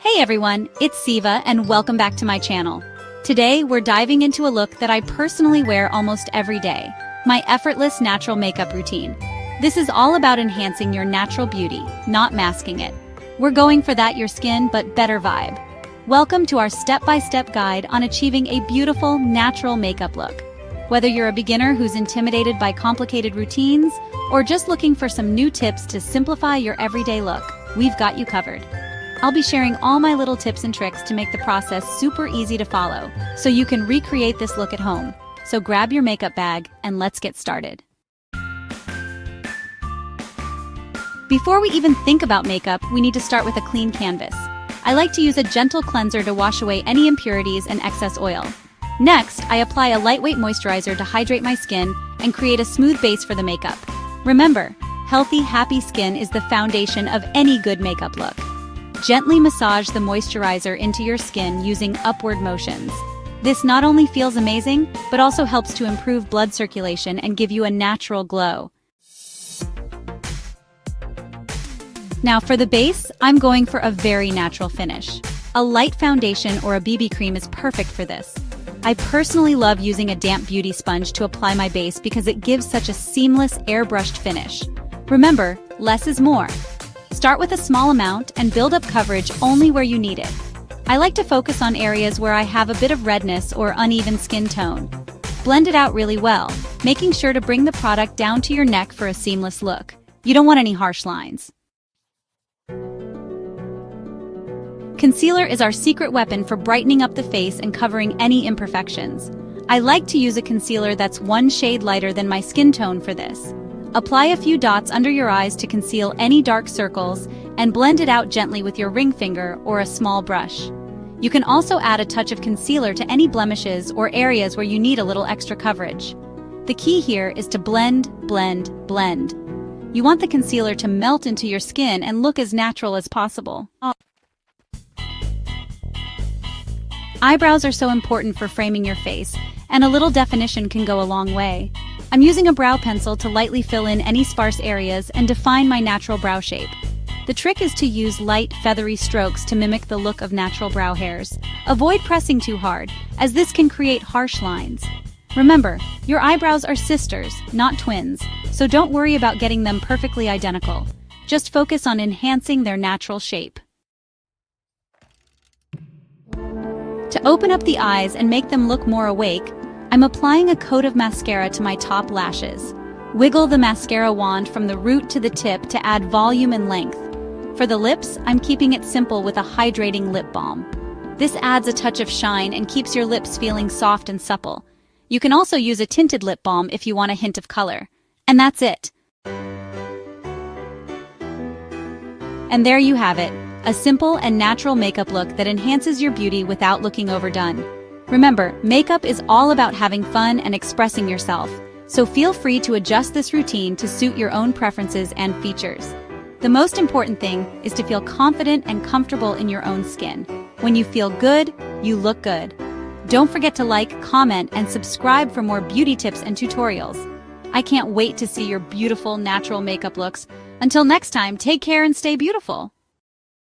Hey everyone, it's Siva and welcome back to my channel. Today we're diving into a look that I personally wear almost every day, my effortless natural makeup routine. This is all about enhancing your natural beauty, not masking it. We're going for that your skin but better vibe. Welcome to our step-by-step guide on achieving a beautiful, natural makeup look. Whether you're a beginner who's intimidated by complicated routines, or just looking for some new tips to simplify your everyday look, we've got you covered. I'll be sharing all my little tips and tricks to make the process super easy to follow, so you can recreate this look at home. So grab your makeup bag and let's get started. Before we even think about makeup, we need to start with a clean canvas. I like to use a gentle cleanser to wash away any impurities and excess oil. Next, I apply a lightweight moisturizer to hydrate my skin and create a smooth base for the makeup. Remember, healthy, happy skin is the foundation of any good makeup look. Gently massage the moisturizer into your skin using upward motions. This not only feels amazing, but also helps to improve blood circulation and give you a natural glow. Now for the base, I'm going for a very natural finish. A light foundation or a BB cream is perfect for this. I personally love using a damp beauty sponge to apply my base because it gives such a seamless, airbrushed finish. Remember, less is more. Start with a small amount and build up coverage only where you need it. I like to focus on areas where I have a bit of redness or uneven skin tone. Blend it out really well, making sure to bring the product down to your neck for a seamless look. You don't want any harsh lines. Concealer is our secret weapon for brightening up the face and covering any imperfections. I like to use a concealer that's one shade lighter than my skin tone for this. Apply a few dots under your eyes to conceal any dark circles and blend it out gently with your ring finger or a small brush. You can also add a touch of concealer to any blemishes or areas where you need a little extra coverage. The key here is to blend, blend, blend. You want the concealer to melt into your skin and look as natural as possible. Eyebrows are so important for framing your face, and a little definition can go a long way. I'm using a brow pencil to lightly fill in any sparse areas and define my natural brow shape. The trick is to use light, feathery strokes to mimic the look of natural brow hairs. Avoid pressing too hard, as this can create harsh lines. Remember, your eyebrows are sisters, not twins, so don't worry about getting them perfectly identical. Just focus on enhancing their natural shape. To open up the eyes and make them look more awake, I'm applying a coat of mascara to my top lashes. Wiggle the mascara wand from the root to the tip to add volume and length. For the lips, I'm keeping it simple with a hydrating lip balm. This adds a touch of shine and keeps your lips feeling soft and supple. You can also use a tinted lip balm if you want a hint of color. And that's it. And there you have it, a simple and natural makeup look that enhances your beauty without looking overdone. Remember, makeup is all about having fun and expressing yourself, so feel free to adjust this routine to suit your own preferences and features. The most important thing is to feel confident and comfortable in your own skin. When you feel good, you look good. Don't forget to like, comment, and subscribe for more beauty tips and tutorials. I can't wait to see your beautiful natural makeup looks. Until next time, take care and stay beautiful.